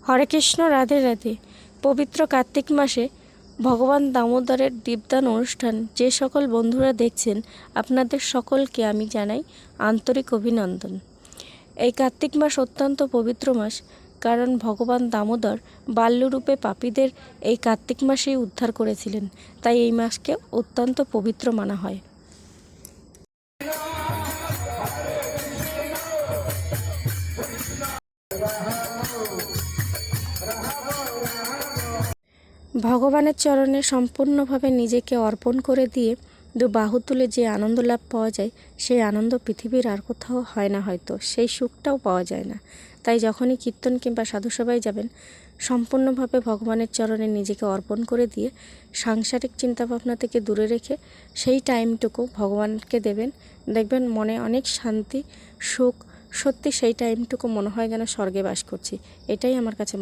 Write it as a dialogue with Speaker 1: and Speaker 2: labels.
Speaker 1: হরে কৃষ্ণ, রাধে রাধে। পবিত্র কার্তিক মাসে ভগবান দামোদরের দীপদান অনুষ্ঠান যে সকল বন্ধুরা দেখছেন, আপনাদের সকলকে আমি জানাই আন্তরিক অভিনন্দন। এই কার্তিক মাস অত্যন্ত পবিত্র মাস, কারণ ভগবান দামোদর বাল্যরূপে পাপীদের এই কার্তিক মাসেই উদ্ধার করেছিলেন, তাই এই মাসকে অত্যন্ত পবিত্র মানা হয়। ভগবানের চরণে সম্পূর্ণভাবে নিজেকে অর্পণ করে দিয়ে দু বাহু তুলে যে আনন্দ লাভ পাওয়া যায়, সেই আনন্দ পৃথিবীর আর কোথাও হয় না, হয়তো সেই সুখটাও পাওয়া যায় না। তাই যখনই কীর্তন কিংবা সাধুসভায় যাবেন, সম্পূর্ণভাবে ভগবানের চরণে নিজেকে অর্পণ করে দিয়ে সাংসারিক চিন্তাভাবনা থেকে দূরে রেখে সেই টাইমটুকু ভগবানকে দেবেন। দেখবেন মনে অনেক শান্তি, সুখ, সত্যি সেই টাইমটুকু মনে হয় যেন স্বর্গে বাস করছি। এটাই আমার কাছে